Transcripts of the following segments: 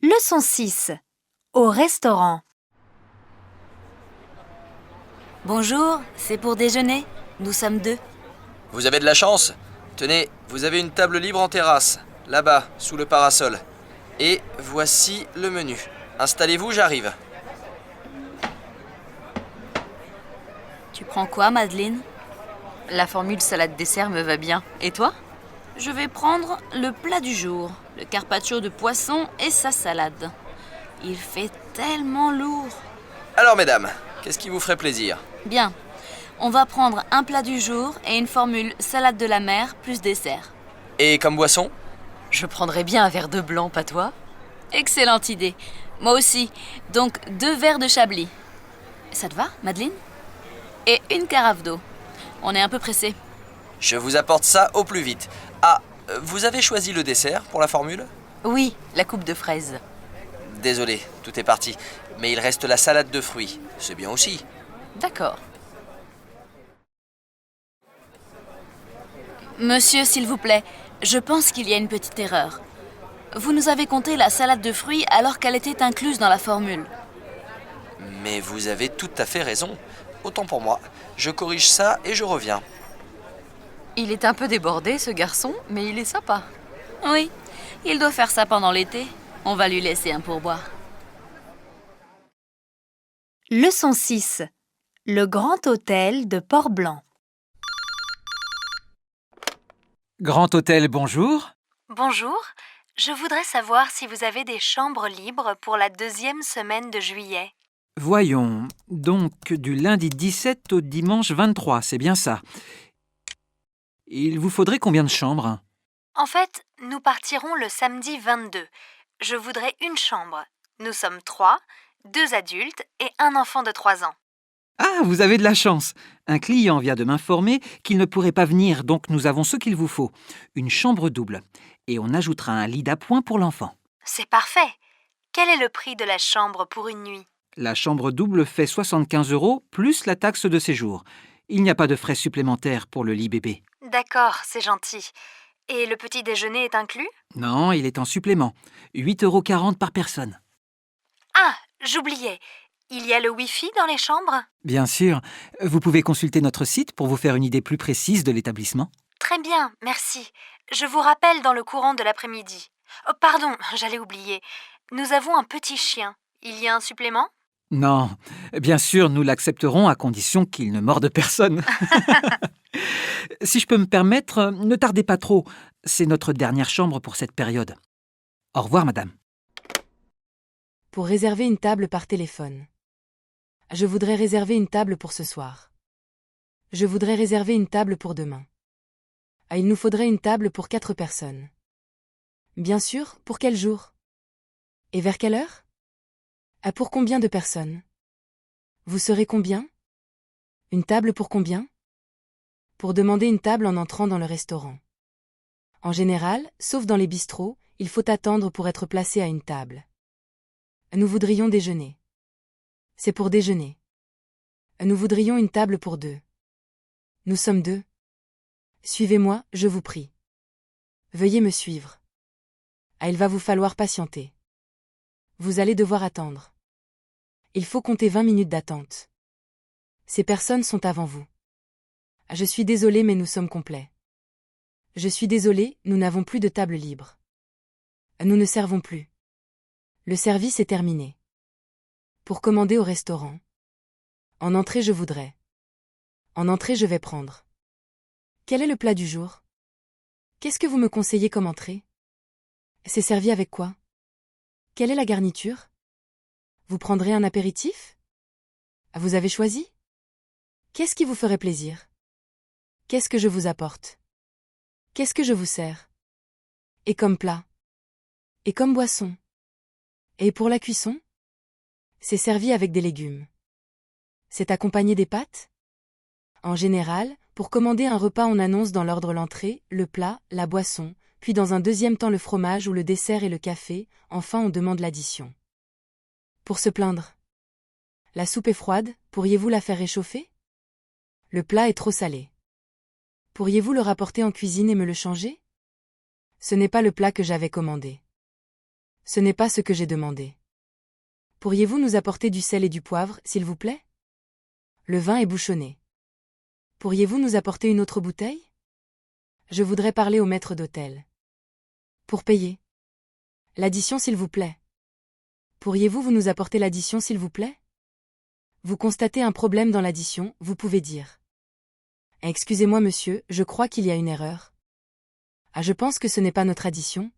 Leçon 6. Au restaurant. Bonjour, c'est pour déjeuner. Nous sommes 2. Vous avez de la chance. Tenez, vous avez une table libre en terrasse, là-bas, sous le parasol. Et voici le menu. Installez-vous, j'arrive. Tu prends quoi, Madeleine? La formule salade-dessert me va bien. Et toi? Je vais prendre le plat du jour, le carpaccio de poisson et sa salade. Il fait tellement lourd. Alors, mesdames, qu'est-ce qui vous ferait plaisir? Bien, on va prendre un plat du jour et une formule salade de la mer plus dessert. Et comme boisson? Je prendrais bien un verre de blanc, pas toi? Excellente idée. Moi aussi. Donc 2 verres de Chablis. Ça te va, Madeleine? Et une carafe d'eau. On est un peu pressé. Je vous apporte ça au plus vite. Ah, vous avez choisi le dessert pour la formule? Oui, la coupe de fraises. Désolé, tout est parti. Mais il reste la salade de fruits. C'est bien aussi. D'accord. Monsieur, s'il vous plaît, je pense qu'il y a une petite erreur. Vous nous avez compté la salade de fruits alors qu'elle était incluse dans la formule. Mais vous avez tout à fait raison. Autant pour moi. Je corrige ça et je reviens. Il est un peu débordé, ce garçon, mais il est sympa. Oui, il doit faire ça pendant l'été. On va lui laisser un pourboire. Leçon 6. Le Grand Hôtel de Port-Blanc. Grand Hôtel, bonjour. Bonjour, je voudrais savoir si vous avez des chambres libres pour la 2e semaine de juillet. Voyons, donc du lundi 17 au dimanche 23, c'est bien ça. Il vous faudrait combien de chambres? En fait, nous partirons le samedi 22. Je voudrais une chambre. Nous sommes 3, 2 adultes et un enfant de 3 ans. Ah, vous avez de la chance. Un client vient de m'informer qu'il ne pourrait pas venir, donc nous avons ce qu'il vous faut. Une chambre double. Et on ajoutera un lit d'appoint pour l'enfant. C'est parfait. Quel est le prix de la chambre pour une nuit? La chambre double fait 75 € plus la taxe de séjour. Il n'y a pas de frais supplémentaires pour le lit bébé. D'accord, c'est gentil. Et le petit déjeuner est inclus? Non, il est en supplément. 8,40 € par personne. Ah, j'oubliais. Il y a le Wi-Fi dans les chambres? Bien sûr. Vous pouvez consulter notre site pour vous faire une idée plus précise de l'établissement. Très bien, merci. Je vous rappelle dans le courant de l'après-midi. Oh, pardon, j'allais oublier. Nous avons un petit chien. Il y a un supplément? Non, bien sûr, nous l'accepterons à condition qu'il ne morde personne. Si je peux me permettre, ne tardez pas trop. C'est notre dernière chambre pour cette période. Au revoir, madame. Pour réserver une table par téléphone. Je voudrais réserver une table pour ce soir. Je voudrais réserver une table pour demain. Ah, il nous faudrait une table pour 4 personnes. Bien sûr, pour quel jour? Et vers quelle heure? Ah, pour combien de personnes? Vous serez combien? Une table pour combien? Pour demander une table en entrant dans le restaurant. En général, sauf dans les bistrots, il faut attendre pour être placé à une table. Nous voudrions déjeuner. C'est pour déjeuner. Nous voudrions une table pour 2. Nous sommes 2. Suivez-moi, je vous prie. Veuillez me suivre. Ah, il va vous falloir patienter. Vous allez devoir attendre. Il faut compter 20 minutes d'attente. Ces personnes sont avant vous. Ah, je suis désolé, mais nous sommes complets. Je suis désolé, nous n'avons plus de table libre. Nous ne servons plus. Le service est terminé. Pour commander au restaurant. En entrée, je voudrais. En entrée, je vais prendre. Quel est le plat du jour? Qu'est-ce que vous me conseillez comme entrée? C'est servi avec quoi? Quelle est la garniture? Vous prendrez un apéritif? Vous avez choisi? Qu'est-ce qui vous ferait plaisir? Qu'est-ce que je vous apporte? Qu'est-ce que je vous sers? Et comme plat? Et comme boisson? Et pour la cuisson? C'est servi avec des légumes. C'est accompagné des pâtes? En général, pour commander un repas on annonce dans l'ordre l'entrée, le plat, la boisson, puis dans un deuxième temps le fromage ou le dessert et le café, enfin on demande l'addition. Pour se plaindre. La soupe est froide, pourriez-vous la faire réchauffer? Le plat est trop salé. Pourriez-vous le rapporter en cuisine et me le changer? Ce n'est pas le plat que j'avais commandé. Ce n'est pas ce que j'ai demandé. Pourriez-vous nous apporter du sel et du poivre, s'il vous plaît? Le vin est bouchonné. Pourriez-vous nous apporter une autre bouteille? Je voudrais parler au maître d'hôtel. Pour payer. L'addition, s'il vous plaît. Pourriez-vous nous apporter l'addition, s'il vous plaît? Vous constatez un problème dans l'addition, vous pouvez dire. Excusez-moi, monsieur, je crois qu'il y a une erreur. Ah, je pense que ce n'est pas notre addition.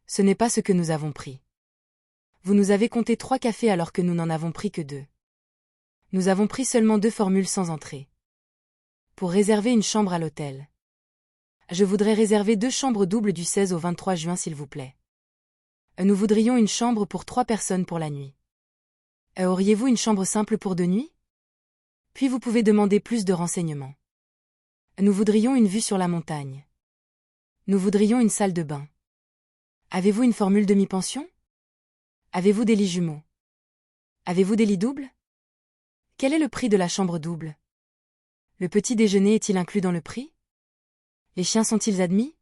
Ce n'est pas ce que nous avons pris. Vous nous avez compté 3 cafés alors que nous n'en avons pris que 2. Nous avons pris seulement 2 formules sans entrée. Pour réserver une chambre à l'hôtel. Je voudrais réserver 2 chambres doubles du 16 au 23 juin, s'il vous plaît. Nous voudrions une chambre pour 3 personnes pour la nuit. Auriez-vous une chambre simple pour 2 nuits? Puis vous pouvez demander plus de renseignements. Nous voudrions une vue sur la montagne. Nous voudrions une salle de bain. Avez-vous une formule demi-pension? Avez-vous des lits jumeaux? Avez-vous des lits doubles? Quel est le prix de la chambre double? Le petit déjeuner est-il inclus dans le prix? Les chiens sont-ils admis?